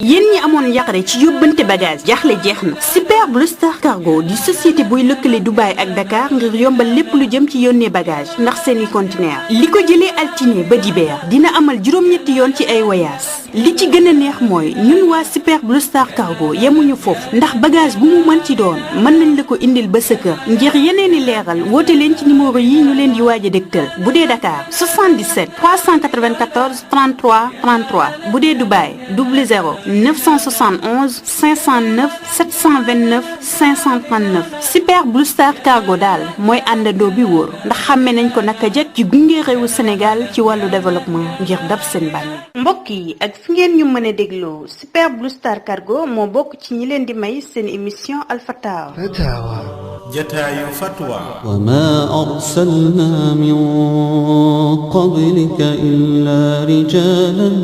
yéen ñi amoon yaqare ci yóbbante bagage jaaxle jeex na Super Blue Star Cargo di société buy lëkkale Dubaï ak Dakar ngir yombal lépp lu jëm ci yónnee bagage ndax seeni conteneur li ko jëlee altine ba dibeer dina amal juróom-ñetti yoon ci ay voyage li ci gën a neex mooy ñun waa Super Blue Star Cargo yemuñu foofu ndax bagage bu mu mën ci doon mën nañ la ko indil ba sa kër ngir yeneeni leeral woote leen ci numéro yi ñu leen di waaj a dégtal bu dee Dakar 77 394 33 33 bu dee Dubaï 00 971 509 729 539 Super Blue Star Cargo daal mooy àndandoo bi wóor ndax xàmme nañ ko naka jekk ci gunge réewu Sénégal ci wàllu développement ngir dab seen bànneex. mbokk yi ak fi ngeen ñu mën a dégloo Super Blue Star Cargo moo bokk ci ñi leen di may seen émission Alfatawa. jataayu fatwa. wa ma arsalna min qablika illa rijalan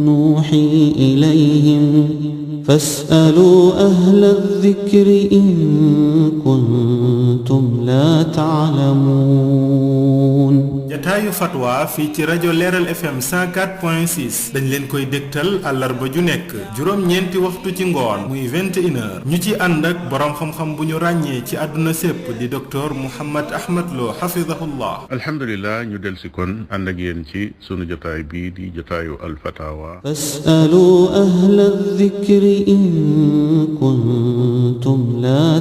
nuuhi ilayhim fas'alu ahla dhikri in kuntum la ta'lamun. jataayu fatwa fii ci rajo Leeral FM 104.6 dañ leen koy dégtal àllarba ju nekk juróom-ñeenti waxtu ci ngoon muy 21h ñu ci ànd ak borom xam-xam bu ñu ràññee ci àdduna sépp di docteur Mouhammad Ahmad Lo hafidahullah. alhamdulilah ñu del si kon ànd ak yéen ci sunu jotaay bii di jotaayu alfatawa. fas'alu ahla dhikri in kuntum la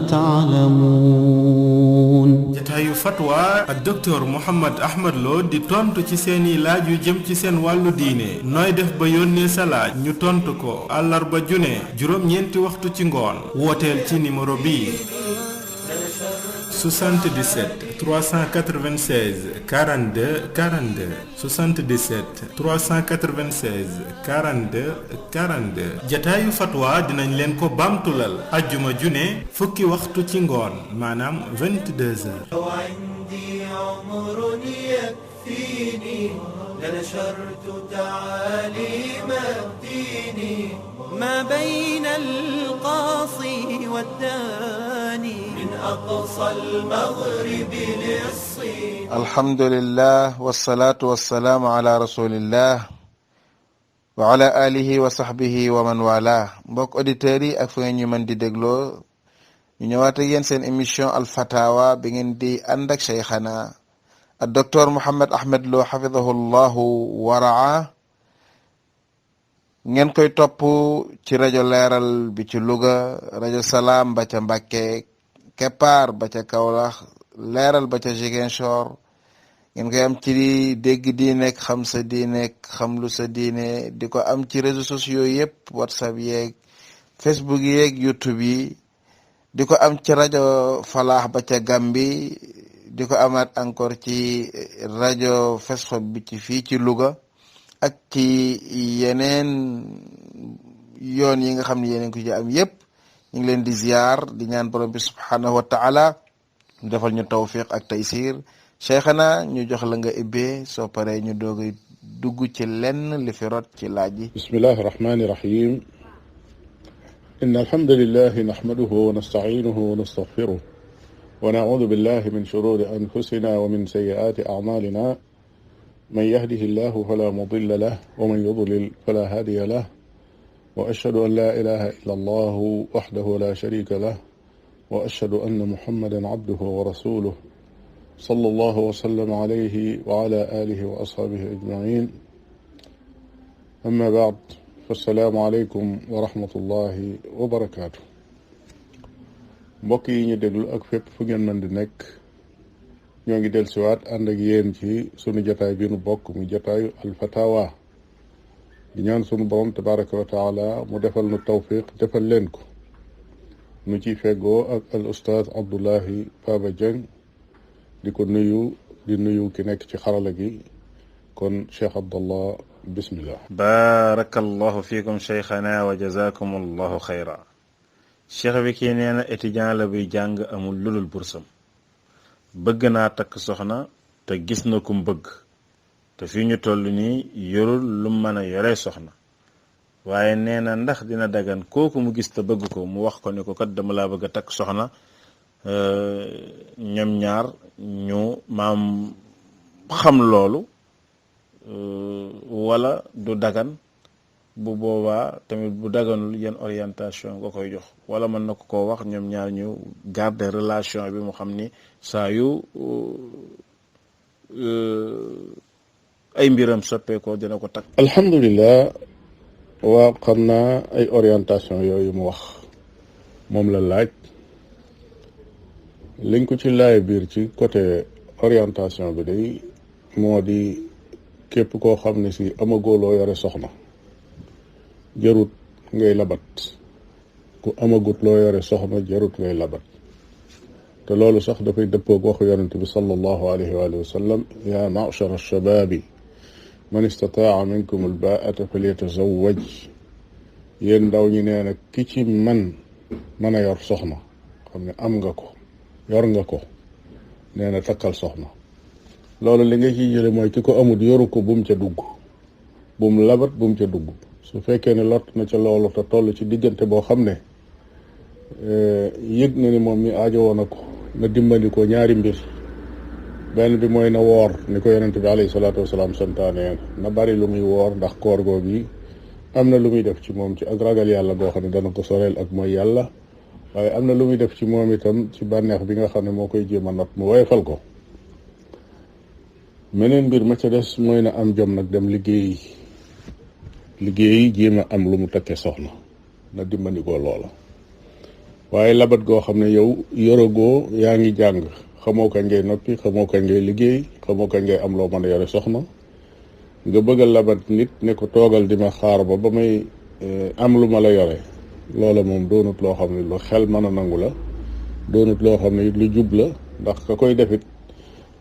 ta'lamun. jotaayu fatwa ak docteur Mouhammad Ahmad Lo di tontu ci seeni laaj yu jëm ci seen wàllu diine nooy def ba yónnee sa laaj ñu tontu ko àllarba june juróom-ñeenti waxtu ci ngoon wooteel ci numéro bii 77 396 42 42 77 396 42 42 jataayu fatwa dinañ leen ko bamtulal ajjuma june fukki waxtu ci ngoon maanaam 22h. لنشرت تعاليم الدين ما بين القاصي والداني من أقصى المغرب للصين. الحمد لله والصلاة والسلام على رسول الله وعلى آله وصحبه ومن والاه. mbokk auditeurs yi ak fu ngeen ñu mën di dégloo ñu ñëwaat ak yéen seen émission Alfatawa bi ngeen di ànd ak Cheikhana الدكتور محمد أحمد لو حفظه الله ورعاه ngeen koy topp ci rajo leeral bi ci Louga rajo Salaam ba ca Mbacké Keppaar ba ca Kaolack leeral ba ca Ziguinchor ngeen koy am ci dégg diine xam sa diine xam lu sa diine di ko am ci réseaux sociaux yëpp WhatsApp yeeg Facebook yeeg YouTube yi di ko am ci rajo Falaax ba ca Gambi di ko amaat encore ci rajo Fesxot bi ci fii ci Louga ak ci yeneen yoon yi nga xam ne yeneen ko ci am yépp ñu ngi leen di ziar di ñaan borom bi subhanahu wa taala ñu defal ñu tawfiq ak taysir. Cheikhana ñu jox la nga ibbee soo paree ñu doog a dugg ci lenn li fi rot ci laaj yi. bismillahi rahmani rahim. inna alhamdulillahi nahmaduhu wa nasta'inuhu wa nastaghfiruh ونعوذ بالله من شرور أنفسنا ومن سيئات أعمالنا من يهده الله فلا مضل له ومن يضلل فلا هادي له وأشهد أن لا إله إلا الله وحده لا شريك له وأشهد أن محمدا عبده ورسوله صلى الله وسلم عليه وعلى آله وأصحابه أجمعين أما بعد فالسلام عليكم ورحمة الله وبركاته. mbokk yi ñu déglu ak fépp fu ngeen mën di nekk ñoo ngi dellusiwaat ànd ak yéen ci sunu jotaay bi nu bokk mu jotaayu alfatawa di ñaan sunu borom tabaraka wa taala mu defal nu tawfiq defal leen ko nu ciy feggoo ak al ustaaz Abdullahi Baba Dieng di ko nuyu di nuyu ki nekk ci xarala gi kon Cheikh Abdallah bismillah. barakallahu fiikum cheikhana wa jazakum allahu xayra. cheikh bi kii nee na étudiant la buy jàng amul lulul bursam bëgg naa takk soxna te gis na kum bëgg te fii ñu toll nii yorul lu mën a yore soxna waaye nee na ndax dina dagan kooku mu gis te bëgg ko mu wax ko ne ko kat dama laa bëgg a takk soxna ñoom ñaar ñu maam xam loolu wala du dagan bu boobaa tamit bu daganul yan orientation nga koy jox wala mën na ko koo wax ñoom ñaar ñu garder relation bi mu xam ni saa yu ay mbiram soppeekoo dina ko takk. alhamdulilah waaw xam naa ay orientation yooyu mu wax moom la laaj liñ ko ci laay biir ci côté orientation bi day moo di képp koo xam ne si amagoo loo yore soxna jarut ngay labat ku amagut loo yore soxna jarut ngay labat te loolu sax dafay dëppoog waxu yonente bi sallallahu alayhi wa sallam ya ma'shar ash-shababi man istataa minkum al-baa'ata falyatazawwaj yéen ndaw ñi nee na ki ci mën a yor soxna xam ne am nga ko yor nga ko nee na takkal soxna loolu li nga ciy jële mooy ki ko amut yoru ko bum ca dugg bum labat bum ca dugg su fekkee ne lott na ca loolu te toll ci diggante boo xam ne yëg na ni moom mi aajo woon na ko na dimbali ko ñaari mbir benn bi mooy na woor ni ko yonente bi alayhi salaatu wasalaam santaane na bari lu muy woor ndax koor googu yi am na lu muy def ci moom ci ak ragal yàlla boo xam ne dana ko soreel ak mooy yàlla waaye am na lu muy def ci moom itam ci bànneex bi nga xam ne moo koy jéem a not mu woyefal ko meneen mbir ma ca des mooy na am jom nag dem liggéey jéem a am lu mu takkee soxna na dimbandikoo loola waaye labat goo xam ne yow yoragoo yaa ngi jàng xamoo kañ ngay noppi xamoo kañ ngay liggéey xamoo kañ ngay am loo mën a yore soxna nga bëgg a labat nit ne ko toogal di ma xaar ba may am lu ma la yore loola moom doonut loo xam ne lu xel mën a nangu la doonut loo xam ne lu jub la ndax ka koy defit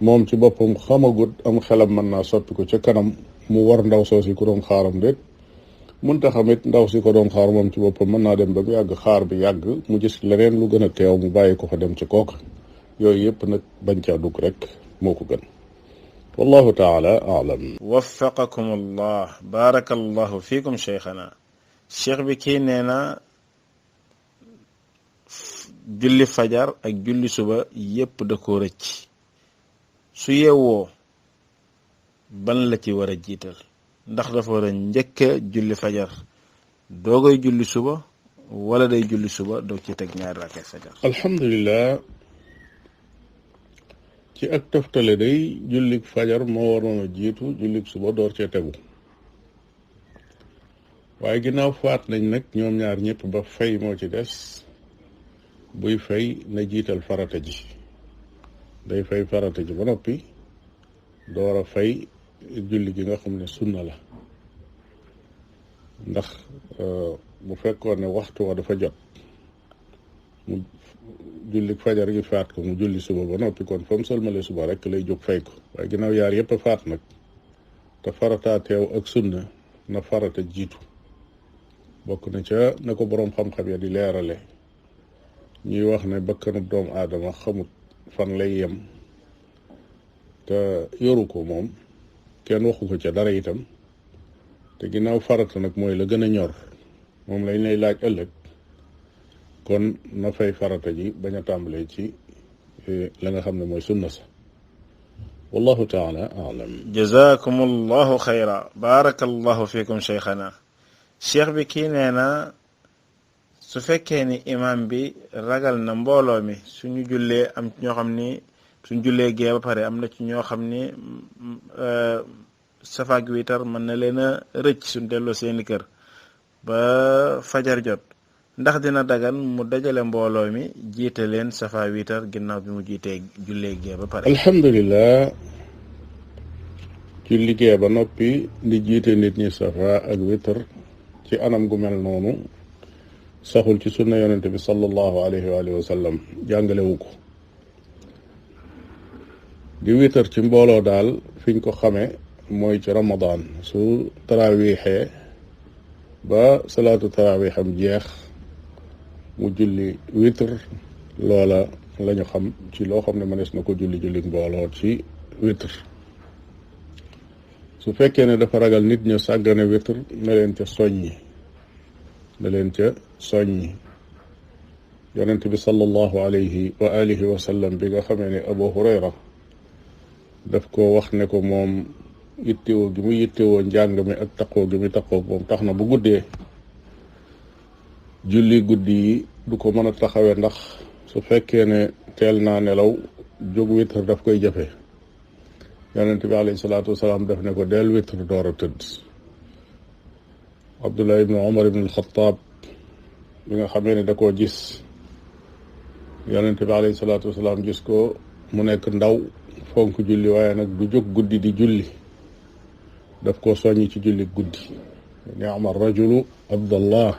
moom ci boppam xamagut am xelam mën naa soppi ko ca kanam mu war ndaw soo si ku doon xaaram déet munta xamit ndaw si ko doon xaar moom ci boppam mën naa dem ba mu yàgg xaar bi yàgg mu gis leneen lu gën a teew mu bàyyi ko fa dem ci kooka yooyu yëpp nag bañ caa dugg rek moo ko gën wallahu taala aalam. waffaqakum allah barakallahu fiikum cheikhana cheikh bi kii nee na julli fajar ak julli suba yépp da ko rëcc su yeewoo ban la ci war a jiital ndax dafa war a njëkk julli fajar doogay julli suba wala day julli suba doog ci teg ñaari rakkay fajar. alhamdulilah ci ak toftale day jullik fajar moo waroon a jiitu jullik suba door cee tegu waaye ginnaaw faat nañ nag ñoom ñaar ñëpp ba fay moo ci des buy fay na jiital farata ji day fay farata ji ba noppi door a fay julli gi nga xam ne sunna la ndax bu fekkoon ne waxtu wa dafa jot mu julli fajar gi faat ko mu julli suba ba noppi kon fa mu sëlmale suba rek lay jóg fay ko waaye ginnaaw yaar yëpp a faat nag te farata teew ak sunna na farata jiitu bokk na ca na ko boroom xam-xam ya di leerale ñuy wax ne bakkanub doomu aadama xamut fan lay yem te yoru ko moom kenn waxu ko ca dara itam te ginnaaw farata nag mooy la gën a ñor moom lañ lay laaj ëllëg kon na fay farata ji bañ a tàmbalee ci la nga xam ne mooy sunna sa wallahu taala aalam. jazakum allahu xayra barakallahu fikum cheikhana cheikh bi kii nee na su fekkee ni imam bi ragal na mbooloo mi suñu jullee am ñoo xam ni suñ jullee gee ba pare am na ci ñoo xam ni safaak witar mën na leen a rëcc suñ delloo seeni kër ba fajar jot ndax dina dagan mu dajale mbooloo mi jiite leen safa witar ginnaaw bi mu jiitee jullee gee ba pare. alhamdulilah ci liggéey ba noppi di jiite nit ñi safa ak witar ci anam gu mel noonu saxul ci sunna yonente bi sallallahu alayhi wa alihi wa sallam jàngalewu ko di witar ci mbooloo daal fiñ ko xamee mooy ci ramadan su tarawiixee ba salaatu tarawiixam jeex mu julli witr loola lañu xam ci loo xam ne mënees na ko julli mbooloo ci witr su fekkee ne dafa ragal nit ña sàggane witr na leen ca soññi yonent bi sallallahu alayhi wa alihi wa sallam bi nga xamee ne Abu Hurayra daf ko wax ne ko moom yittewoo gi mu yittewoo njàng mi ak taqoo gi mu taqoo moom tax na bu guddee julli guddi yi du ko mën a taxawee ndax su fekkee ne teel naa nelaw jóg witr daf koy jafe. yonent bi alayhi salaatu wasalaam daf ne ko del witr door a tëdd. Abdullah ibnu Umar ibnu al-Xattaab bi nga xamee ne da koo gis yonent bi alayhi salaatu wasalaam gis ko mu nekk ndaw fonk julli waaye nag du jóg guddi di julli daf koo soññ ci julli guddi. ni'ma rajulu Abdallah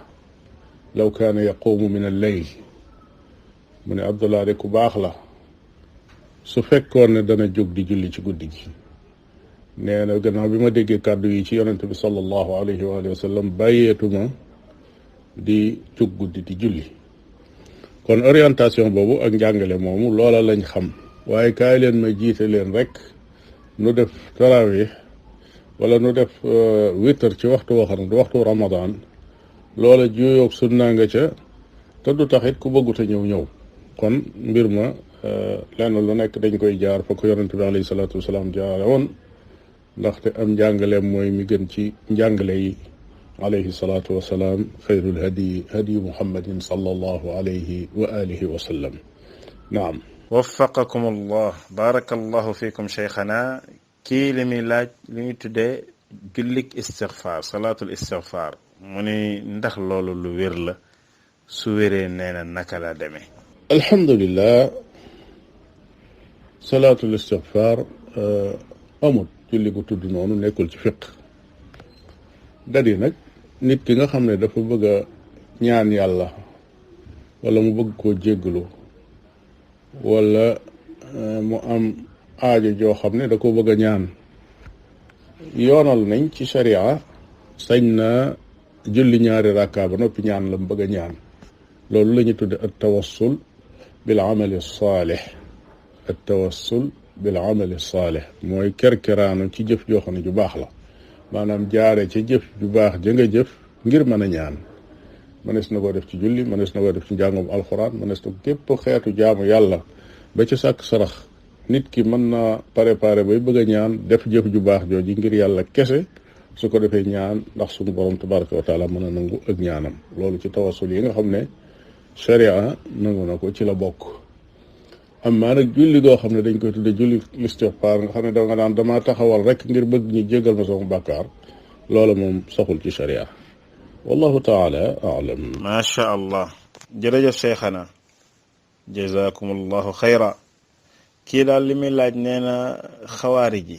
law kaana yaqumu min al-layl mu ne Abdullah de ku baax la su fekkoon ne dana jóg di julli ci guddi gi. nee na gannaaw bi ma déggee kàddu yi ci yonent bi sallallahu alayhi wa sallam bàyyeetuma di jóg guddi di julli. kon orientation boobu ak njàngale moomu loola lañ xam waaye kaay leen ma jiite leen rek nu def tarawih wala nu def witr ci waxtu woo xam ne du waxtu ramadan loola juyoog sunna nga ca te du taxit ku bëggut a ñëw kon mbir ma lenn lu nekk dañ koy jaar fa ko yonent bi alayhi salaatu wasalaam jaare woon ndaxte am njàngaleem mooy mi gën ci njàngale yi alayhi salaatu wasalaam xayrul hadi muhammadin sallallahu alayhi wa alihi wa sallam. naam. waffaqakum allah barakallahu fikum cheikhana. kii li muy laaj li ñuy tuddee jullik istigfaar salaatul istigfaar mu ni ndax loolu lu wér la su wéree nee na naka la demee. alhamdulillah salaatul istigfaar amut julli gu tudd noonu nekkul ci fiq dadi nag nit ki nga xam ne dafa bëgg a ñaan yàlla wala mu bëgg koo jéggalu wala mu am aajo joo xam ne da ko bëgg a ñaan yoonal nañ ci sharia sañ na julli ñaari rakka ba noppi ñaan la mu bëgg a ñaan loolu la ñu tudde at tawassul bil amali saalih at tawassul bil amali saalih mooy kerkeraanu ci jëf joo xam ne ju baax la maanaam jaare ca jëf ju baax ja nga jëf ngir mën a ñaan mënees na koo def ci julli mënees na koo def ci njàngum alxuraan mënees na képp xeetu jaamu yàlla ba ci sàkk sarax nit ki mën na préparé bay bëgg a ñaan def jëf ju baax jooji ngir yàlla kese su ko defee ñaan ndax suñu borom tabaraka wa taala mën a nangu ak ñaanam loolu ci tawassul yi nga xam ne sharia nangu na ko ci la bokk. amma nag julli goo xam ne dañ koy tudde julli istigfaar nga xam ne da nga daan dama taxawal rek ngir bëgg ñu jéggal ma sama bàkkaar loola moom saxul ci sharia wallahu taala aalam. macha allah jërëjëf cheikhana jazakum allahu xayra. kii daal li muy laaj nee na xawaari ji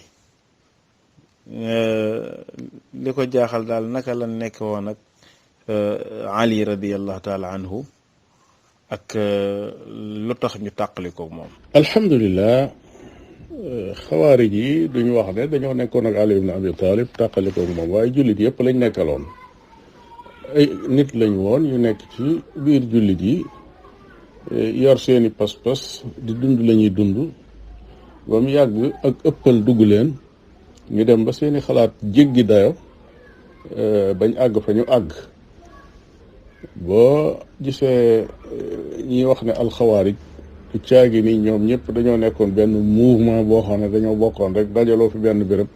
li ko jaaxal daal naka la nekk woon ak Ali radiallahu taala anhu ak lu tax ñu tàqali ko moom. alhamdulilah xawaari ji duñu wax ne dañoo nekkoon ak Ali ibn Abi Talib tàqali ko moom waaye jullit yëpp lañ nekkaloon ay nit lañ woon yu nekk ci biir jullit yi yor seeni pas-pas di dund la ñuy dund ba mu yàgg ak ëppal dugg leen ñu dem ba seeni xalaat jéggi dayo bañ àgg fa ñu àgg boo gisee ñi wax ne alxawaarij du caagi ni ñoom ñëpp dañoo nekkoon benn mouvement boo xam ne dañoo bokkoon rek dajaloo fi benn béréb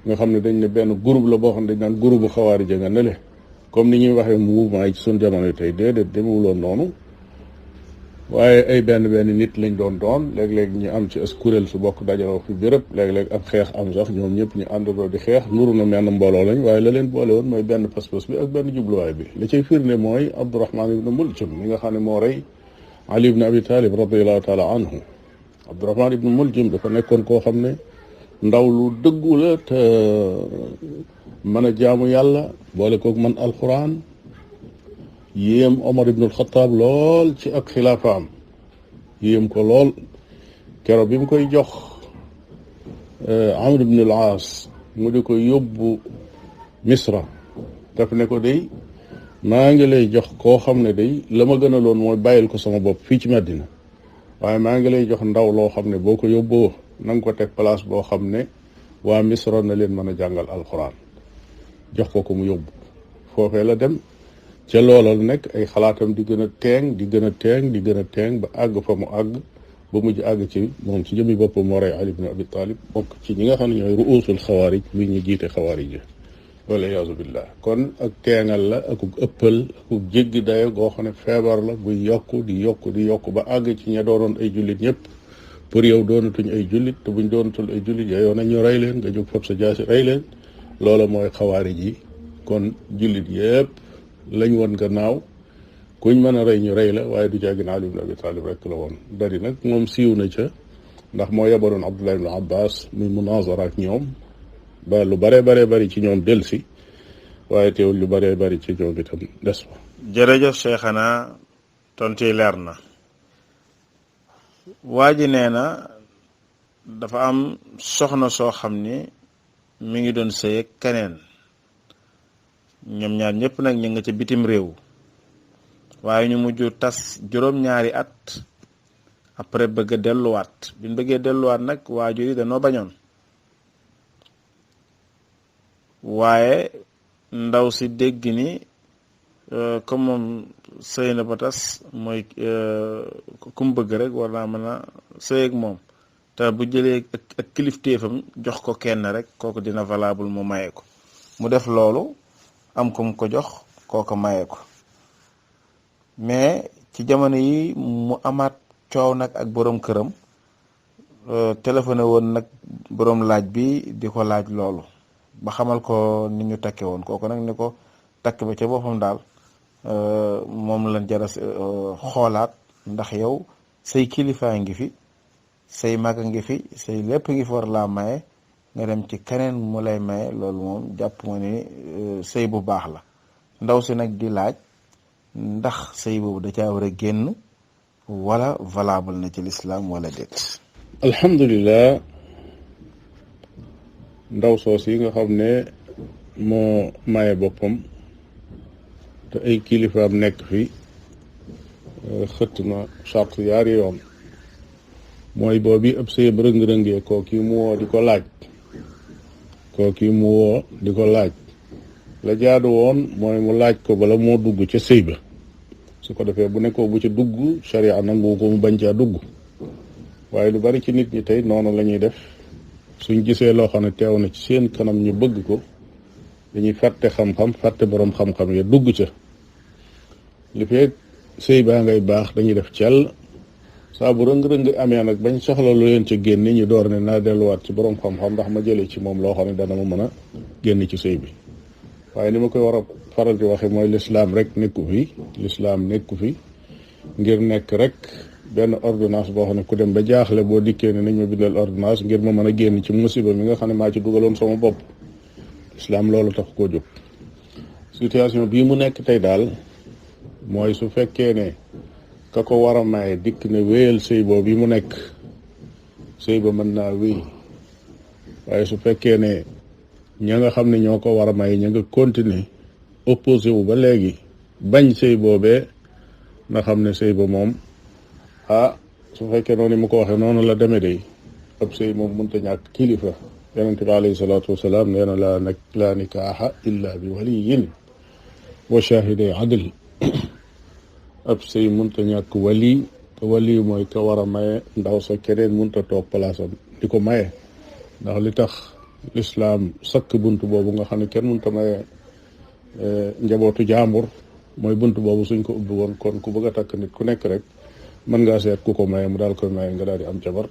nga xam ne dañ ne benn groupe la boo xam ne dañ naan groupe bu xawaarij nga ne le comme ni ñuy waxee mouvement yi ci suñu jamono tey déedéet demewuloon noonu waaye ay benn nit lañ doon léeg-léeg ñu am ci as kuréel su bokk dajaloo fi béréb léeg-léeg ab xeex am sax ñoom ñëpp ñu àndandoo di xeex nuru na menn mbooloo lañ waaye la leen boole woon mooy benn pas-pas bi ak benn jubluwaay bi li cay firnde mooy Abdurahman ibn Muljam mi nga xam ne moo rey Ali ibn Abi Talib radiallahu taala anhu Abdurahman ibn Muljam dafa nekkoon koo xam ne ndaw lu dëggu la te mën a jaamu yàlla boole koog man alquran yéem Omar ibn al-Khattab lool ci ak xilaafaam yéem ko lool keroog bi mu koy jox Amr ibn al-Aas mu di ko yóbbu Misra daf ne ko day maa ngi lay jox koo xam ne day la ma gën a loon mooy bàyyil ko sama bopp fii ci Madina waaye maa ngi lay jox ndaw loo xam ne boo ko yóbboo na nga ko teg place boo xam ne waa Misra na leen mën a jàngal alxuraan jox ko mu yóbbu foofee la dem ca loola nekk ay xalaatam di gën a teeng di gën a teeng ba àgg fa mu àgg ba mujj àgg ci moom ci jëmmi boppam moo rey Ali ibn Abi Talib bokk ci ñi nga xam ne ñooy ruusul xawaarij muy ñu jiite xawaarij yi wala yaasu billah kon ak teengal la akuk ëppal akuk jéggi dayo goo xam ne feebar la buy yokku di yokku ba àgg ci ña doonoon ay jullit ñëpp pour yow doonatuñ ay jullit te buñ doonatul ay jullit yow nañ ñu rey leen nga jóg fab sa jaasi rey leen loola mooy xawaarij yi kon jullit yëpp lañ woon gannaaw kuñ mën a rey ñu rey la waaye du caagin Ali ibn Abi Talib rek la woon dari nag moom siiw na ca ndax moo yebaloon Abdullah ibn Abbas muy munazara ak ñoom ba lu bare bari ci ñoom delsi waaye teewul lu bare bari ci ñoom itam des fa. jërëjëf Cheikhana tontu yi leer na waa ji nee na dafa am soxna soo xam ni mi ngi doon sëy ak keneen ñoom ñaar ñëpp nag ñu nga ca bitim réew waaye ñu mujj tas juróom-ñaari at après bëgg a delluwaat bi ñu bëggee delluwaat nag waajur yi dañoo bañoon waaye ndaw si dégg ni comme moom sëy na ba tas mooy ku mu bëgg rek war naa mën a sëy ak moom te bu jëlee ak kilifteefam jox ko kenn rek kooku dina valable mu maye ko mu def loolu am ku mu ko jox kooku maye ko mais ci jamono yi mu amaat coow nag ak boroom këram téléphoné woon nag boroom laaj bi di ko laaj loolu ba xamal ko ni ñu takke woon kooku nag ni ko takk ba ca boppam daal moom lañ jara xoolaat ndax yow say kilifaa ngi fi say mag ngi fi say lépp ngi fi war laa maye nga dem ci keneen mu lay maye loolu moom jàpp ma ni sëy bu baax la ndaw si nag di laaj ndax sëy boobu da caa war a génn wala valable na ci lislaam wala déet. alhamdulilah ndaw soos yi nga xam ne moo maye boppam te ay kilifaam nekk fi xëtt na charte yaari yoon mooy boobi ëpp sëyam rëng-rëngee kooki mu woo di ko laaj la jaadu woon mooy mu laaj ko bala moo dugg ca sëy ba su ko defee bu nekkoo bu ca dugg sharia nangu ko mu bañ caa dugg waaye lu bari ci nit ñi tey noonu la ñuy def suñ gisee loo xam ne teew na ci seen kanam ñu bëgg ko dañuy fàtte xam-xam fàtte boroom xam-xam ya dugg ca li fekk sëy baa ngay baax dañuy def cell saa bu rëng-rëng amee nag bañ soxla lu leen ca génne ñu door ne naa delluwaat ci boroom xam-xam ndax ma jëlee ci moom loo xam ne dana ma mën a génn ci sëy bi waaye ni ma koy war a faral di waxe mooy lislaam nekku fi ngir nekk rek benn ordonnance boo xam ne ku dem ba jaaxle boo dikkee ne nañ ma bindal ordonnance ngir ma mën a génn ci musiba mi nga xam ne maa ci dugaloon sama bopp lislaam loolu tax koo jóg situation bii mu nekk tey daal mooy su fekkee ne ka ko war a maye dikk ne wéyal sëy boobu bi mu nekk sëy ba mën naa wéy waaye su fekkee ne ña nga xam ne ñoo ko war a maye ña nga continuer opposé wu ba léegi bañ sëy boobee nga xam ne sëy ba moom su fekkee noonu mu ko waxee noonu la demee day ab sëy moom mënta ñàkk kilifa yonente bi alayhi salaatu wasalaam nee na laa nikaaxa illa bi waliyin wa shahiday adl ab sëy mënta ñàkk wali te wali mooy ka war a maye ndaw sa keneen mënta toog palaasam di ko maye ndax li tax lislaam sakk bunt boobu nga xam ne kenn mënta maye njabootu jaambur mooy bunt boobu suñ ko ubbi woon kon ku bëgg a takk nit ku nekk rek mën ngaa seet ku ko maye mu daal koy maye nga daal di am jabar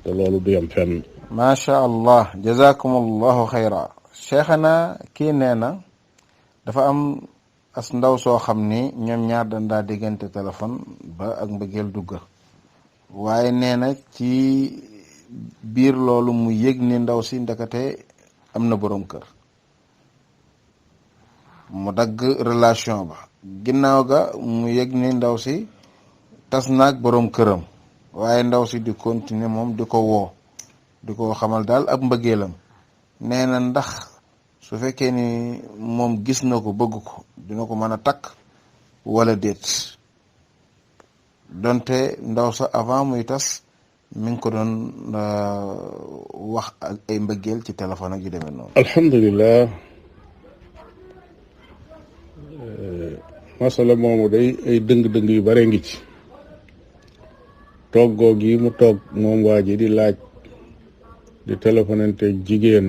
te loolu du yam fenn. macha allah jazakumullahu xayra. cheikhana kii nee na dafa am as ndaw soo xam ni ñoom ñaar dañ daa diggante téléphone ba ak mbëggeel dugga waaye nee na ci biir loolu mu yëg ni ndaw si ndekete am na boroom kër mu dagg relation ba ginnaaw ga mu yëg ni ndaw si tas naag boroom këram waaye ndaw si di continuer moom di ko woo di ko xamal daal ab mbëggeelam nee na ndax su fekkee ni moom gis na ko bëgg ko dina ko mën a takk wala déet donte ndaw sa avant muy tas mi ngi ko doon wax ak ay mbëggeel ci téléphone ak yu demee noonu. alhamdulilah masala moomu day ay dëng-dëng yu bare ngi ci toggoo gi mu toog moom waa ji di laaj di téléphonante jigéen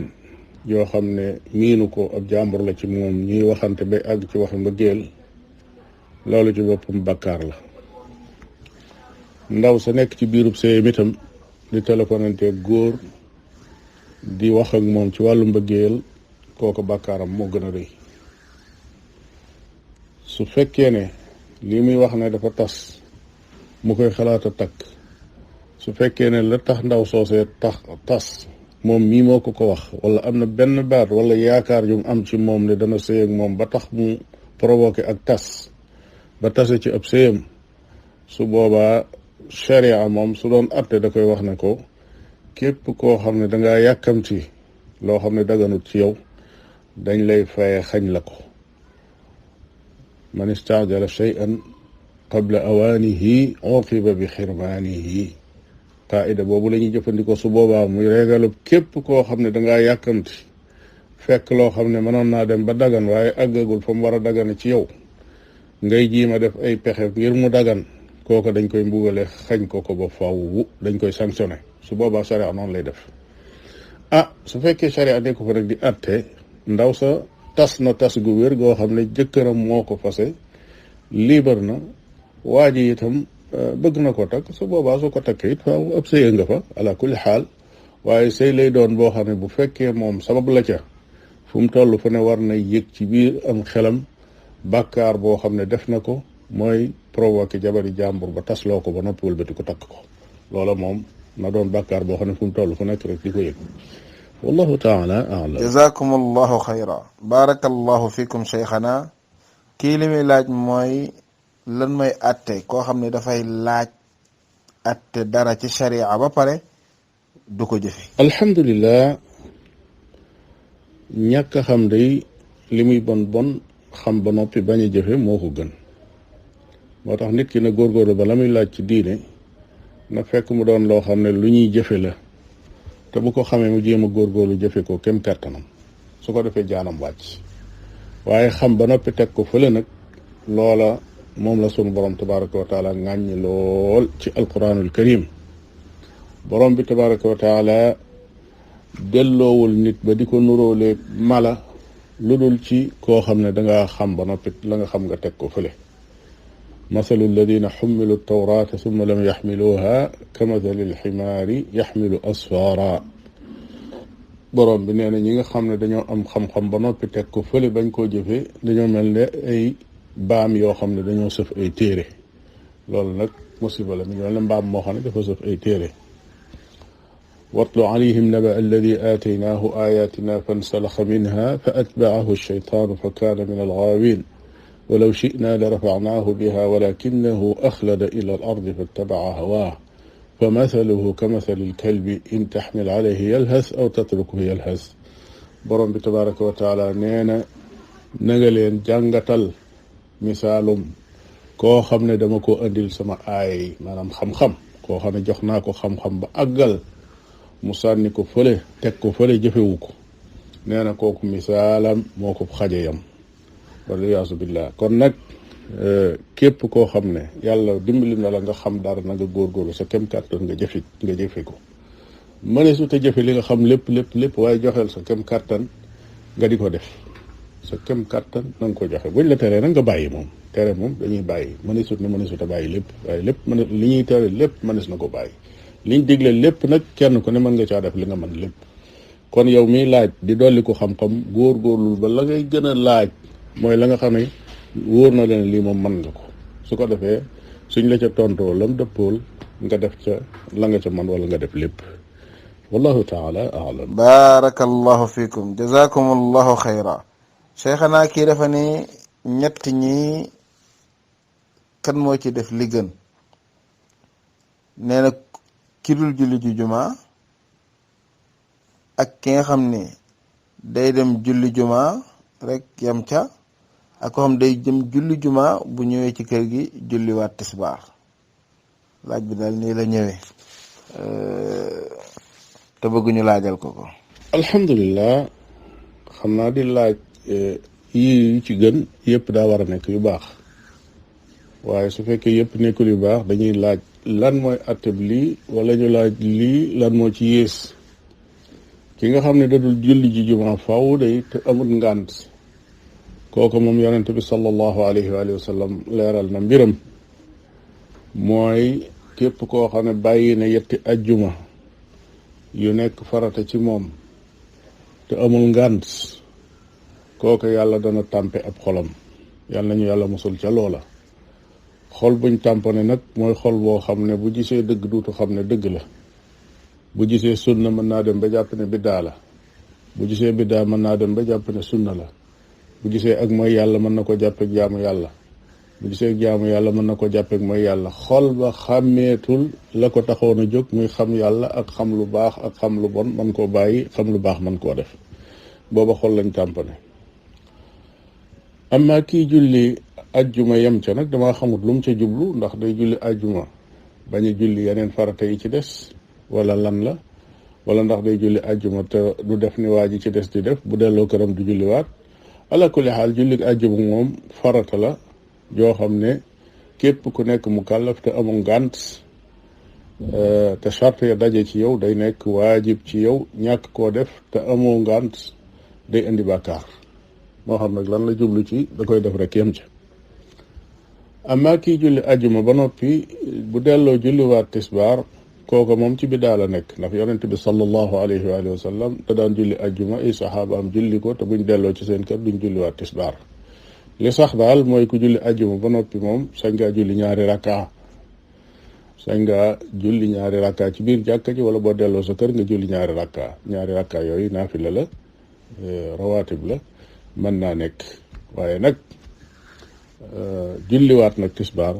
yoo xam ne miinu ko ab jàmbur la ci moom ñuy waxante ba àgg ci waxi mbëggeel loolu ci boppam bàkkaar la. ndaw sa nekk ci biirub sëyam itam di téléphonante góor di wax ak moom ci wàllu mbëggeel kooku bàkkaaram moo gën a rëy. su fekkee ne lii muy wax ne dafa tas mu koy xalaat a takk, su fekkee ne la tax ndaw soosee tas moom mii moo ko wax, wala am na benn baat wala yaakaar yu mu am ci moom ne dana sëy ak moom ba tax mu provoqué ak tas ba tase ci ab sëyam, su boobaa sharia moom su doon atte da koy wax ne ko képp koo xam ne dangaa yàkkamti loo xam ne daganut ci yow dañ lay faye xañ la ko. man istaajala shay'an qabla awaanihi uqiba bi xirmaanihi. qaida boobu la ñuy jëfandikoo su boobaa muy régalub képp koo xam ne dangaa yàkkamti fekk loo xam ne mënoon naa dem ba dagan waaye àggagul fa mu war a dagane ci yow ngay jiima def ay pexe ngir mu dagan, kooku dañ koy mbugale xañ ko ba faw dañ koy sanctionné. su boobaa sharia noonu lay def. su fekkee sharia nekk ko fa rek di atte, ndaw sa tas na tas gu wér goo xam ne jëkkëram moo ko fase, libre na, waa ji itam bëgg na ko takk, su boobaa su ko takkee it faaw ab sëy nga fa ala kulli xaal. waaye sëy lay doon boo xam ne bu fekkee moom sabab la ca, fu mu toll fu ne war na yëg ci biir am xelam bàkkaar boo xam ne def na ko, mooy provoqué jabari jàmbur ba tas loo ko ba noppi wëlbati ko takk ko. loola moom na doon bàkkaar boo xam ne fu mu toll fu nekk rek di ko yëg. wallahu taala alam. jazakum allahu xayra. barakallahu fikum cheikhana. kii li muy laaj mooy lan mooy atte koo xam ne dafay laaj atte dara ci sharia ba pare du ko jëfe. alhamdulilah, ñàkk a xam day li muy bon bon xam ba noppi bañ a jëfe moo ko gën. moo tax nit ki na góorgóorlu ba la muy laaj ci diine na fekk mu doon loo xam ne lu ñuy jëfe la, te bu ko xamee mu jéem a góorgóorlu jëfe ko kem kàttanam, su ko defee jaanam wàcc. waaye xam ba noppi teg ko fële nag, loola moom la sunu borom tabaraka wa taala ŋàññi lool ci alquranul karim. borom bi tabaraka wa taala delloowul nit ba di ko nuróole mala lu dul ci koo xam ne danga xam ba noppi la nga xam nga teg ko fële. masalu alladina xummilu tawrata summa lam yaxmiluha ka mathali alximaari yaxmilu asfara. borom bi nee na ñi nga xam ne dañoo am xam-xam ba noppi teg ko fële bañ koo jëfee dañoo mel ne ay mbaam yoo xam ne dañoo sëf ay téere. loolu nag musiba la, mi ngi mel ne mbaam moo xam ne dafa sëf ay téere. watlu alayhim naba alladi aataynaahu ayatina fansalaxa minha fa atbaahu alcheytaanu fa kaana min algaawin walaw shi'na la rafacnaahu biha walakinahu axlada ila al ardi fattabaca hawaa fa mathaluhu ka mathali alkalbi in taxmil alayhi yalhas aw tatrukuhu yalhas. borom bi tabaraka wa taala nee na nga leen jàngatal misaalum koo xam ne dama ko andil sama aay, maanaam xam-xam, koo xam ne jox naa ko xam-xam ba àggal mu sànni ko fële teg ko fële jëfewu ko. nee na kooku misaalam moo ko xaje yam, waliyaasu billah. kon nag képp koo xam ne yàlla dimbali na la nga xam dara na nga góorgóorlu sa kem kàttan nga jëfe ko. mëneesu te jëfe li nga xam lépp waaye joxeel sa kem kàttan nga di ko def. sa kem kàttan na nga ko joxe. buñ la teree nag nga bàyyi moom. tere moom dañuy bàyyi, mëneesut a bàyyi lépp, waaye lépp li ñuy tere lépp mënees na ko bàyyi. liñ digle lépp nag kenn ku ne mën nga caa def li nga mën lépp. kon yow miy laaj di dolli ko xam-xam góorgóorlu ba la ngay gën a laaj mooy la nga xam ne wóor na leen lii moom mën nga ko. su ko defee suñ la ca tontoo lam dëppool nga def ca la nga ca mën wala nga def lépp. wallahu taala alam. barakallahu fikum jazakum allahu xayra. cheikhana kii dafa ni ñett ñi kan moo ci def li gën. nee na ki dul julli ju juma ak ki nga xam ne day dem julli juma rek yam ca, ak ko xam day jëm julli juma bu ñëwee ci kër gi julli waat tisbaar. laaj bi daal nii la ñëwee te bëgguñu laajal ko ko. alhamdulilah, xam naa di laaj yi ci gën yëpp daa war a nekk yu baax, waaye su fekkee yëpp nekkul yu baax dañuy laaj lan mooy atteb lii wala ñu laaj lii lan moo ci yées. ki nga xam ne dadul julli ji juma faw day te amul ngànt kooku moom yonente bi sallallahu alayhi wa sallam leeral na mbiram mooy képp koo xam ne bàyyi na yetti ajjuma yu nekk farata ci moom te amul ngànt kooku yàlla dana tàmpe ab xolam yàlla nañu yàlla musul ca loola. xol buñ tàmpone nag mooy xol boo xam ne bu gisee dëgg duutu xam ne dëgg la, bu gisee sunna mën naa dem ba jàpp ne biddaa la, bu gisee biddaa mën naa dem ba jàpp ne sunna la, bu gisee ak mooy yàlla mën na ko jàppeek jaamu yàlla, bu gisee jaamu yàlla mën na ko jàppeek mooy yàlla. xol ba xàmmeetul la ko taxoon a jóg muy xam yàlla ak xam lu baax ak xam lu bon man koo bàyyi, xam lu baax man koo def. booba xol lañ tàmpane. amma kii julli ajjuma yem ca nag damaa xamut lu mu ca jublu, ndax day julli ajjuma bañ a julli yeneen farata yi ci des wala lan la, wala ndax day julli ajjuma te du def ni waa ji ci des di def, bu delloo këram du julliwaat. ala kulli xaal julli ajjuma moom farata la joo xam ne képp ku nekk mu kàllaf te amul ngànt te charte ya daje ci yow day nekk waajib ci yow. ñàkk koo def te amoo ngànt day indi bàkkaar. moo xam nag lan la jublu ci da koy def rek yem ca. amma kii julli ajjuma ba noppi bu delloo julliwaat tisbaar kooka moom ci biddaa la nekk, ndax yonent bi sallallahu alayhi wa sallam te daan julli ajjuma ay saxaabaam julli ko te buñ delloo ci seen kër duñ julliwaat tisbaar. li sax daal mooy ku julli ajjuma ba noppi moom sañ ngaa julli ñaari rakka, sañ ngaa julli ñaari rakka ci biir jàkka ji, wala boo delloo sa kër nga julli ñaari rakka yooyu naafila la, rawaatib la, mën naa nekk. waaye nag julliwaat nag tisbaar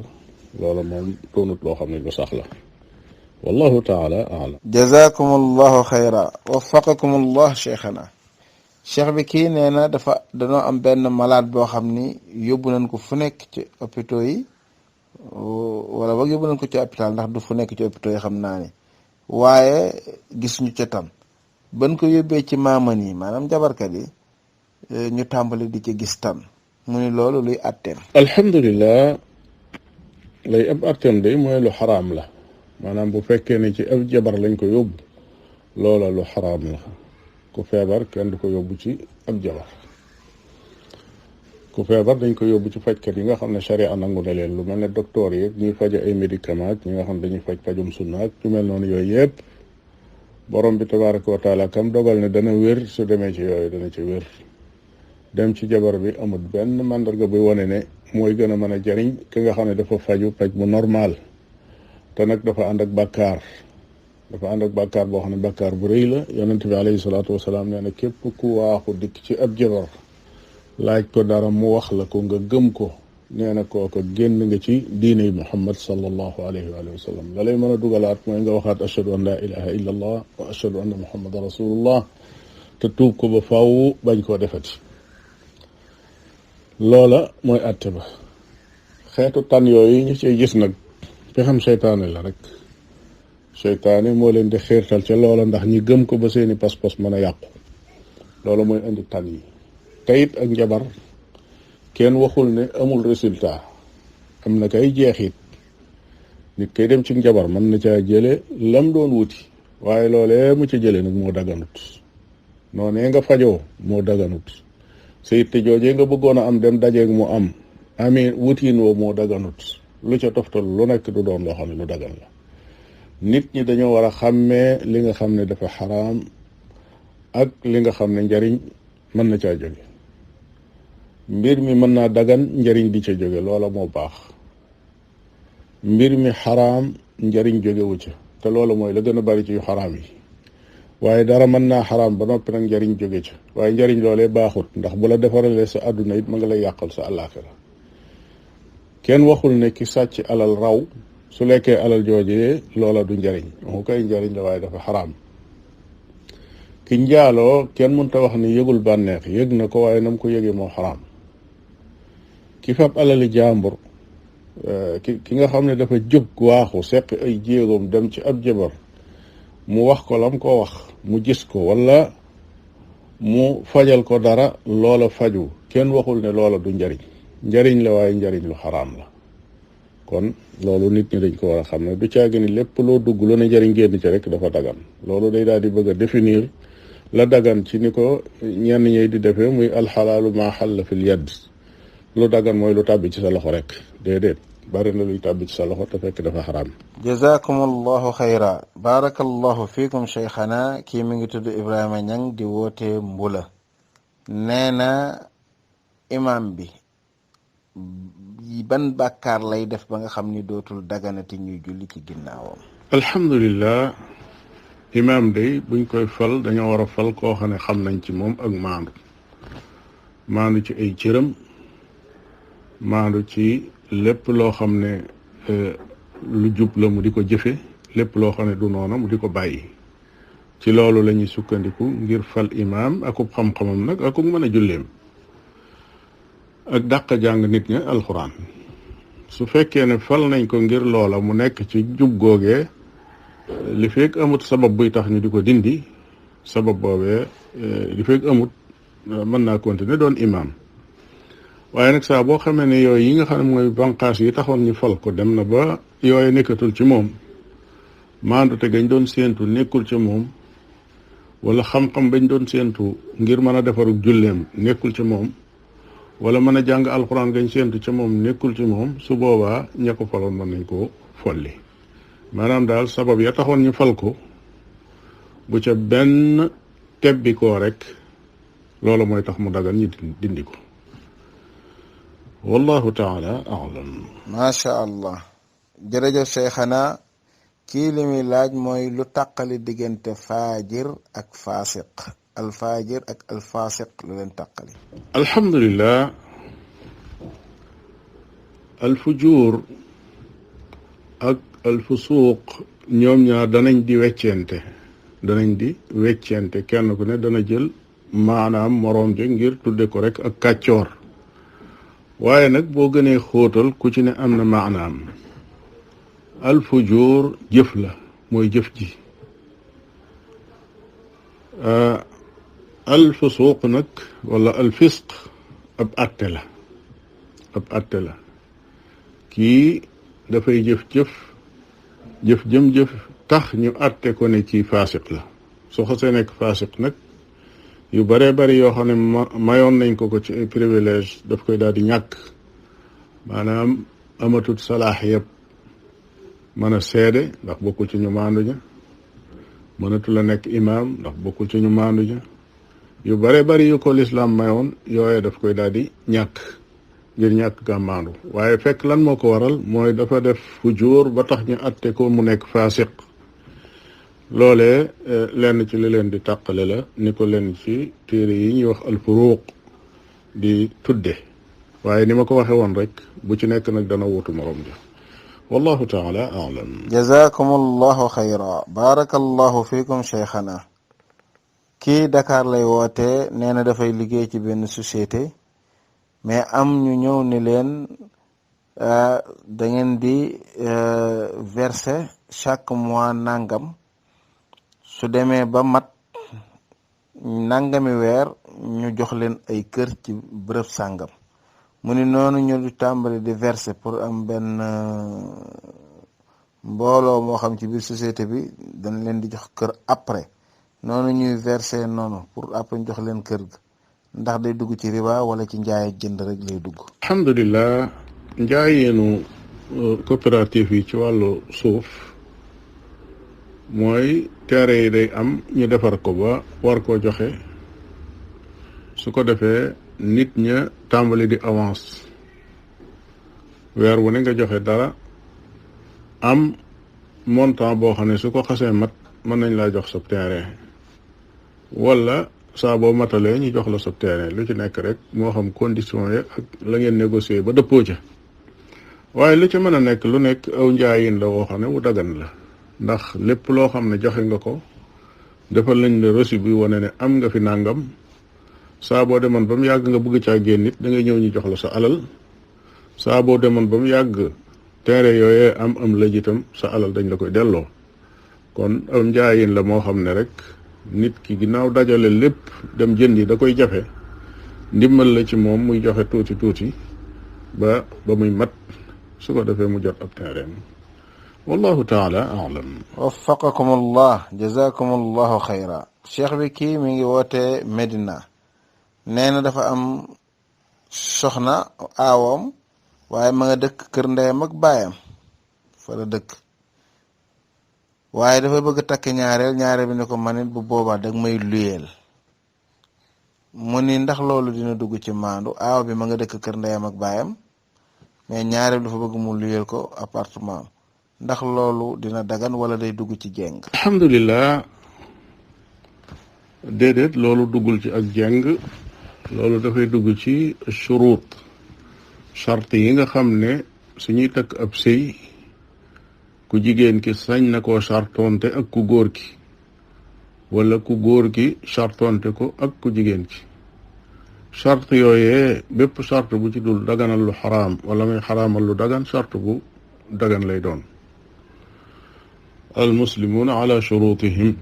loola moom doonut loo xam ne lu sax la. wallahu taala alam. jazakum allahu xayra waffaqakum allah cheikhana. cheikh bi kii nee na danoo am benn malade boo xam ni yóbbu nañ ko fu nekk ci hôpitaux yi, wala boog yóbbu nañ ko ci hôpital, ndax du fu nekk ci hôpitaux yi xam naa ni, waaye gis ñu ca tan. ban ko yóbbee ci maaman yi maanaam jabarkat yi ñu tàmbali di ci gis tan, mu ni loolu luy atteem. alhamdulilah, lay ab atteem day mooy lu xaraam la. maanaam bu fekkee ne ci ab jabar lañ ko yóbbu loola lu xaraam la. ku feebar kenn du ko yóbbu ci ab jabar. ku feebar dañ ko yóbbu ci fajkat yi nga xam ne sharia nangu na leen, lu mel ne docteur yi ñuy faje ay médicament, ñi nga xam ne dañuy faj fajum sunna ak ñu mel noonu. yooyu yëpp borom bi tabaraka wa taala kam dogal ne dana wér, su demee ci yooyu dana ci wér. dem ci jabar bi amul benn mandarga buy wane ne mooy gën a mën a jariñ ki nga xam ne dafa faju faj bu normal te nag dafa ànd ak bàkkaar. dafa ànd ak bàkkaar boo xam ne bàkkaar bu rëy la. yonent bi alayhi salaatu wasalaam nee na képp ku waaxu dikk ci ab jabar laaj ko dara mu wax la ko nga gëm ko, nee na kooka génn nga ci diine Muhammad sallallahu alayhi wa sallam. la lay mën a dugalaat mooy nga waxaat ashhadu an la ilaha illa allah wa ashhadu anna muhammadan rasulullah te tuub ko ba faaw bañ koo defati. loola mooy àtte ba. xeetu tan yooyu ñu ciy gis nag pexam seytaane la rek. seytaane moo leen di xiirtal ca loola ndax ñi gëm ko ba seeni pas-pas mën a yàqu. loolu mooy indi tan yi. tayit ak njabar kenn waxul ne amul résultat, am na kay jeexit. nit kay dem ci njabar mën na caa jële lam doon wuti, waaye loolee mu ca jële nag moo daganut. noonee nga fajoo moo daganut. sa yitte joojee nga bëggoon a am dem dajeeg mu am amee wutiin woo moo daganut. lu ca toftal lu nekk du doon loo xam ne lu dagan la. nit ñi dañoo war a xàmmee li nga xam ne dafa xaraam ak li nga xam ne njariñ mën na caa jóge. mbir mi mën naa dagan njariñ di ca jóge, loola moo baax. mbir mi xaraam njariñ jógewu ca, te loola mooy la gën a bari ci yu xaraam yi. waaye dara mën naa xaraam ba noppi nag njariñ jóge ca, waaye njariñ loolee baaxut, ndax bu la defaralee sa àdduna it ma nga lay yàqal sa àllaaxira. kenn waxul ne ki sàcc alal raw su lekkee alal joojee loola du njariñ, waxu koy njariñ la waaye dafa xaraam. ki njaaloo kenn mënta wax ni yëgul bànneex, yëg na ko waaye nam ko yëgee moo xaraam. ki fab alali jàmbur, ki nga xam ne dafa jóg waaxu seq ay jéegoom dem ci ab jabar mu wax ko lam ko wax, mu gis ko wala mu fajal ko dara, loola faju kenn waxul ne loola du njariñ. njariñ la waaye njariñ lu xaraam la. kon loolu nit ñi dañ ko war a xam ne du caagi ni lépp loo dugg lu ne jëriñ génn ci rek dafa dagan loolu day daal di bëgg a définir la dagan ci ni ko ñenn ñi di defee muy alxalaalu maa xalla fil yadd lu dagan mooy lu tàbbi ci sa loxo rek déedéet bari na luy tàbbi ci sa loxo te fekk dafa xaraam. jazakum allahu xayra barakallahu fiikum cheikhana kii mi ngi tudd Ibrahima Ñang di woote Mbula nee na imam bi ban bàkkaar lay def ba nga xam ni dootul daganati ñuy julli ci ginnaawam. alhamdulillah imam day buñ koy fal dañoo war a fal koo xam ne xam nañ ci moom ak maandu ci ay cëram maandu ci lépp loo xam ne lu jub la mu di ko jëfe lépp loo xam ne du noona mu di ko bàyyi ci loolu la ñuy sukkandiku ngir fal imam akub xam-xamam nag akub mën a julleem ak dàq jàng nit ña alxuraan su fekkee ne fal nañ ko ngir loola mu nekk ci jub googee li fekk amut sabab buy tax ñu di ko dindi sabab boobee li fekk amut mën naa continuer doon imam waaye nag saa boo xamee ne yooyu yi nga xam ne mooy banqaas yi taxoon ñu fal ko dem na ba yooyu nekkatul ci moom maandute gañ doon séentu nekkul ci moom wala xam-xam bañ doon séentu ngir mën a defarug julleem nekkul ci moom wala mën a jàng alxuraan gañ séentu ci moom nekkul ci moom su boobaa ña ko faloon mën nañ koo folli maanaam daal sabab ya taxoon ñu fal ko bu ca benn tebbi koo rek loolu mooy tax mu dagan ñi dindi ko wallahu taala alam. macha allah jërëjëf cheikhana kii li muy laaj mooy lu tàqali diggante faajir ak faasiq alfaajir ak alfaasiq lu leen tàqali. alhamdulillah alfujuur ak alfusuuq ñoom ñaar danañ di weccente kenn ku ne dana jël maanaam moroom ji ngir tudde ko rek ak kàccoor waaye nag boo gënee xóotal ku ci ne am na maanaam alfujuur jëf la mooy jëf ji alfusuuq nag wala alfisq ab atte la kii dafay jëf jëm tax ñu atte ko ne ci faasiq la soo xasee nekk faasiq nag yu baree bari yoo xam ne mayoon nañ ko ci ay privilège daf koy daal di ñàkk maanaam amatut salaax yëpp mën a seede ndax bokkul ci ñu maandu ña mënatu la nekk imaam ndax bokkul ci ñu maandu ña yu baree bari yu ko lislaam mayoon yooye daf koy daal di ñàkk ngir ñàkk ga maandu waaye fekk lan moo ko waral mooy dafa def fujuur ba tax ñu atte ko mu nekk faasiq loolee lenn ci li leen di tàqale la ni ko lenn ci téere yi ñuy wax alfuruq di tudde waaye ni ma ko waxe woon rek bu ci nekk nag dana wutu morom ja wallahu taala alam. jazakum allahu xayra barakallahu fikum cheikhana kii Dakar lay woote nee na dafay liggéey ci benn société mais am ñu ñëw ni leen da ngeen di verser chaque mois nangam su demee ba mat nangami weer ñu jox leen ay kër ci bërëb sàngam mu ni noonu ñu di tàmbali di verser pour am benn mbooloo moo xam ci biir société bi dañ leen di jox kër après noonu ñuy verser noonu pour après ñu jox leen kër ga ndax day dugg ci riba wala ci njaay ak jënd rek lay dugg. alhamdulilah njaayeenu coopérative yi ci wàllu suuf mooy terrain yi day am ñu defar ko ba war koo joxe su ko defee nit ña tàmbali di avance weer wu ne nga joxe dara am montant boo xam ne su ko xasee mat mën nañ laa jox sa terrain wala saa boo matalee ñu jox la sa terrain lu ci nekk rek moo xam condition yi ak la ngeen négocier ba dëppoo ca waaye lu ci mën a nekk lu nekk aw njaayin la woo xam ne wu dagan la ndax lépp loo xam ne joxe nga ko defal lañ la reçu bi wane ne am nga fi nàngam saa boo demoon ba mu yàgg nga bëgg caa génn nit da ngay ñëw ñu jox la sa alal saa boo demoon ba mu yàgg terrain yooyee am lëj itam sa alal dañ la koy delloo kon aw njaayin la moo xam ne rek nit ki ginnaaw dajale lépp dem jënd yi da koy jafe ndimbal la ci moom muy joxe tuuti ba muy mat su ko defee mu jot ab terrain wallahu taala alam. waffaqakum allah jazakum allahu xayra. cheikh bi kii mi ngi woote Medina nee na dafa am soxna aawam waaye ma nga dëkk kër ndeyam ak baayam fa la dëkk waaye dafa bëgg takk ñaareel bi ne ko manit bu boobaa dag may luyeel mu ni ndax loolu dina dugg ci maandu aaw bi ma nga dëkk kër ndeyam ak baayam mais ñaareel dafa bëgg mu luyeel ko appartement ndax loolu dina dagan wala day dugg ci jeng. alhamdulilah déedéet loolu duggul ci ak jeng, loolu dafay dugg ci shurut charte yi nga xam ne suñuy takk ab sëy ku jigéen ki sañ na koo chartonte ak ku góor ki wala ku góor ki chartonte ko ak ku jigéen ki. charte yooyee bépp charte bu ci dul daganal lu xaraam wala muy xaraamal lu dagan charte bu dagan lay doon. al muslimuuna ala shurutihim,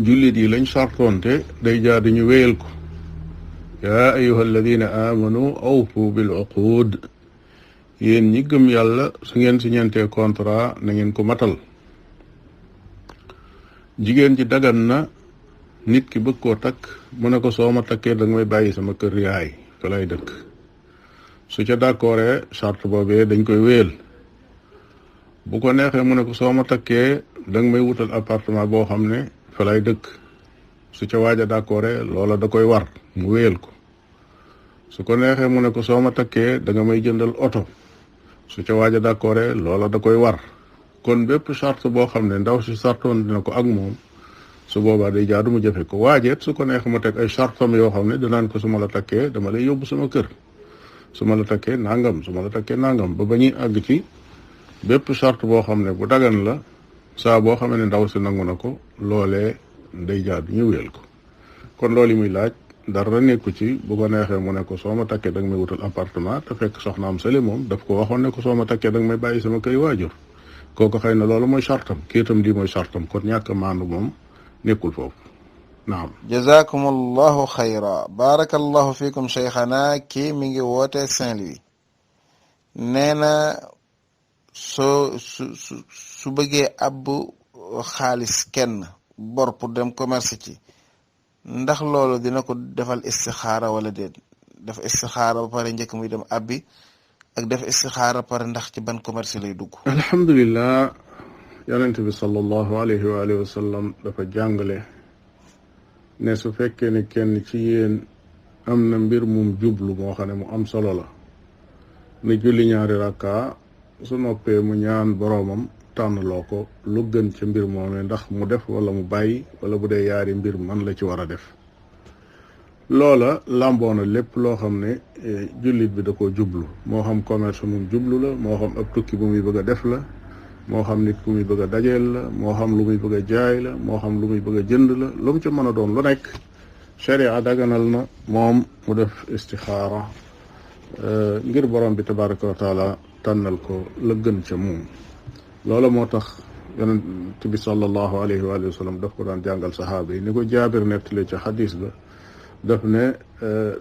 jullit yi lañ chartonte day jaar di ñu wéyal ko. yaa ayuha alladina amanu awfu bil uqud, yéen ñi gëm yàlla su ngeen siñantee contrat na ngeen ko matal. jigéen ji dagan na nit ki bëgg koo takk mu ne ko soo ma takkee da nga may bàyyi sama kër yaay fa lay dëkk. su ca d'accordee charte boobee dañ koy wéyal. bu ko neexee mu ne ko soo ma takkee da nga may wutal appartement boo xam ne fa lay dëkk. su ca waaj a d'accordee loola da koy war mu wéyal ko. su ko neexee mu ne ko soo ma takkee da nga may jëndal oto. su ca waaj a d'accordee loola da koy war. kon bépp charte boo xam ne ndaw si sartoon dina ko ak moom su boobaa day jaadu mu jëfe ko. waajeet su ko neexee mu teg ay chartam yoo xam ne danaan ko su ma la takkee dama lay yóbbu sama kër, su ma la takkee nangam, su ma la takkee nangam, ba ñuy àgg ci bépp charte boo xam ne bu dagan la saa boo xam ne ndaw si nangu na ko loolee day jaadu ñu wéyal ko. kon loolu muy laaj dara nekku ci. bu ko neexee mu ne ko soo ma takkee da nga may wutal appartement te fekk soxnaam sële moom daf ko waxoon ne ko soo ma takkee da nga may bàyyi sama kër waajur. kooku xëy na loolu mooy chartam, kii itam lii mooy chartam, kon ñàkk maandu moom nekkul foofu. naam. jazakum allahu xayra. barakallahu fikum cheikhana. kii mi ngi woote Saint-Louis nee na su bëggee abbu xaalis kenn bor pour dem commerce ci, ndax loolu dina ko defal istixaara wala déet? def istixaara ba pare njëkk muy dem abbi ak def istixaara pare ndax ci ban commerce lay dugg. alhamdulilah yonent bi sallallahu alayhi wa alihi wa sallam dafa jàngale ne su fekkee ne kenn ci yéen am na mbir mum jublu moo xam ne mu am solo la, ne julli ñaari rakka su noppee mu ñaan boroomam tànnloo ko lu gën ca mbir moomee ndax mu def wala mu bàyyi, wala bu dee yaari mbir man la ci war a def. loola làmboona lépp loo xam ne jullit bi da koo jublu, moo xam commerce mum jublu la, moo xam ab tukki bu muy bëgg a def la, moo xam nit ku muy bëgg a dajeel la, moo xam lu muy bëgg a jaay la, moo xam lu muy bëgg a jënd la, lu mu ci mën a doon lu nekk sharia daganal na moom mu def istixaara ngir borom bi tabaraka wa taala tànnal ko la gën ca moom. loola moo tax yonent bi sallallahu alayhi wa sallam daf ko daan jàngal saxaaba yi ni ko Jaabir nettali ca xadis ba. daf ne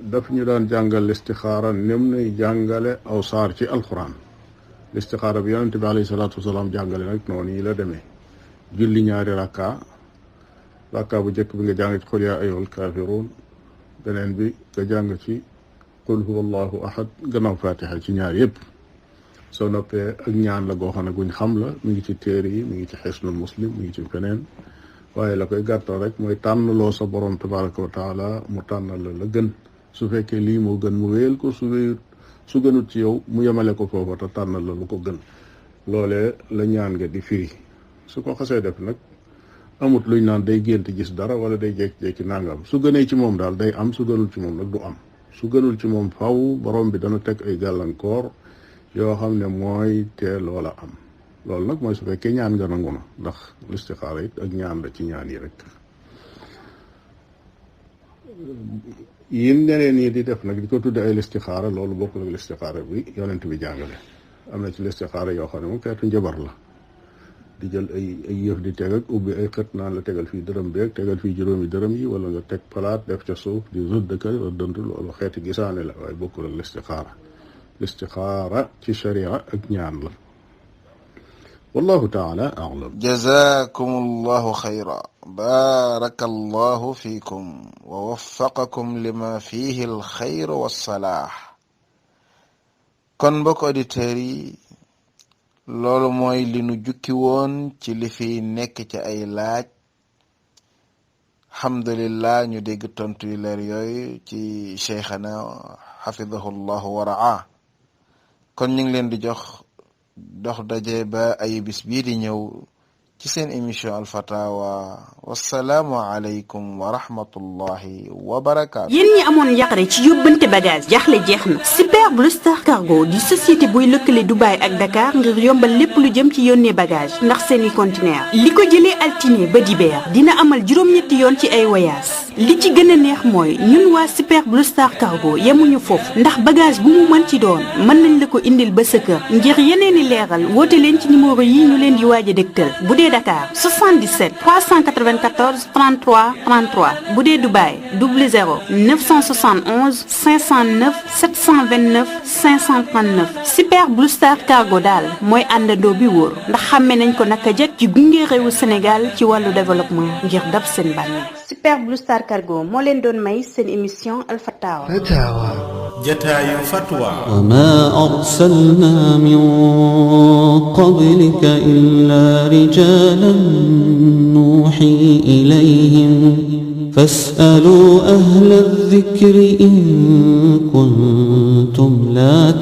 daf ñu daan jàngal listixaara nem nay jàngale aw saar ci alquran. listixaara bi yonente bi alayhi salaatu wasalaam jàngale nag noonu yi la demee. julli ñaari rakka bu njëkk bi nga jàng ci qul yaa ayyuhal kaafiruun, beneen bi nga jàng ci qul huwa allahu ahad gannaaw fatiha ci ñaar yëpp. soo noppee ak ñaan la goo xam ne guñ xam la, mi ngi ci téere yi, mi ngi ci xisnul muslim, mi ngi ci feneen. waaye la koy gàttal rek mooy tànnloo sa borom tabaraka wa taala mu tànnal la gën. su fekkee lii moo gën mu wéyal ko, su gënut ci yow mu yemale ko foofa te tànnal la lu ko gën. loolee la ñaan nga di firi. su ko xasee def nag amut luñ naan day gént gis dara wala day jékki-jékki nangam. su gënee ci moom daal day am, su gënul ci moom nag du am. su gënul ci moom faw borom bi dana teg ay gàllankoor yoo xam ne mooy tee loola am. loolu nag mooy su fekkee ñaan nga nangu na, ndax listixaara it ak ñaan la ci ñaan yi rek. yin ñeneen yi di def nag di ko tudde ay listixaara, loolu bokkul ak listixaara bi yonent bi jàngale. am na ci listixaara yoo xam ne moom xeetu njabar la, di jël ay yëf di teg ak ubbi ay xët naan la tegal fii dërëm beeg tegal fii juróomi dërëm yi, wala nga teg palaat def ca suuf di rëdd ka rëddantu. loolu xeeti gisaane la waaye bokkul ak listixaara. listixaara ci sharia ak ñaan la wallahu taala a'lam. jazakum allahu xayra baraka allahu fiikum wa waffaqakum lima fihi alxayr wassalaax. kon mbokk auditeurs yi loolu mooy li nu jukki woon ci li fi nekk ci ay laaj. alhamdulillah ñu dégg tontu yu leer yooyu ci cheikhana xafidahu llahu wa raa. kon ñu ngi leen di jox dox daje ba ay bis bii di ñëw ci seen émission alfatawa wassalaamu aleykum wa rahmatullahi wa barakaatu. yéen ñi amoon yaqare ci yóbbante bagage jaaxle jeex na. Super Blue Star Cargo di société buy lëkkale Dubaï ak Dakar ngir yombal lépp lu jëm ci yónnee bagage ndax seeni conteneur li ko jëlee altine ba dibeer dina amal juróom-ñetti yoon ci ay voyage. li ci gën a neex mooy ñun waa Super Blue Star Cargo yemuñu foofu ndax bagage bu mu mën ci doon mën nañ la ko indil ba sa kër. ngir yeneeni leeral woote leen ci numéro yi ñu leen di waaj a dégtal. bu dee Dakar 77 394 33 33 bu dee Dubaï 00 971 509 729 539 Super Blue Star Cargo daal mooy àndandoo bi wóor ndax xàmme nañ ko naka jekk ci gunge réewu Sénégal ci wàllu développement ngir dab seen bànneex. Super Blue Star Cargo moo leen doon may seen émission Alfatawa. jataayu fatwa. wa ma arsalna min qablika illa rijalan nuuhi ilayhim fas'alu ahla dhikri in kuntum la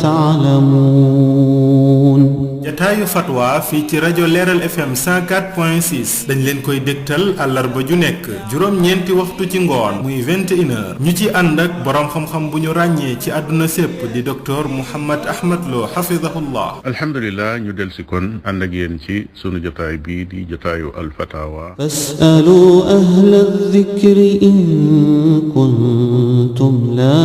ta'lamun. jataayu fatwa fii ci rajo leeral fm 104.6 dañ leen koy dégtal àllarba ju nekk juróom-ñeenti waxtu ci ngoon muy 21h ñu ci ànd ak boroom xam-xam bu ñu ràññee ci àdduna sépp di docteur Mouhammad Ahmad Lo hafidahullah. alhamdulilah ñu del si kon ànd ak yéen ci sunu jotaay bii di jotaayu alfatawa. fas'alu ahla dhikri in kuntum la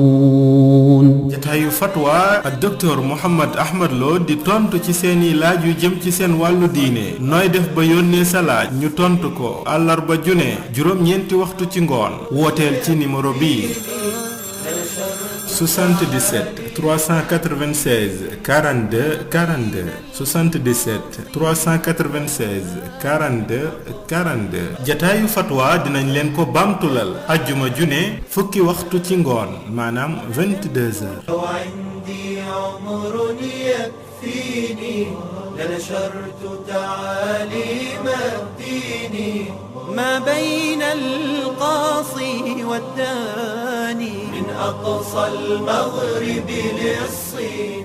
ta'lamun. jataayu fatwa ak docteur Mouhammad Ahmad Lo di tontu ci seeni laaj yu jëm ci seen wàllu diine nooy def ba yónnee sa laaj ñu tontu ko àllarba june juróom-ñeenti waxtu ci ngoon wooteel ci numéro bii 77 396 42 42 77 396 42 42 jataayu fatwa dinañ leen ko bamtulal ajjuma june fukki waxtu ci ngoon maanaam 22h. يكفيني لنشرت تعاليم الدين ما بين القاصي والداني من أقصى المغرب للصين.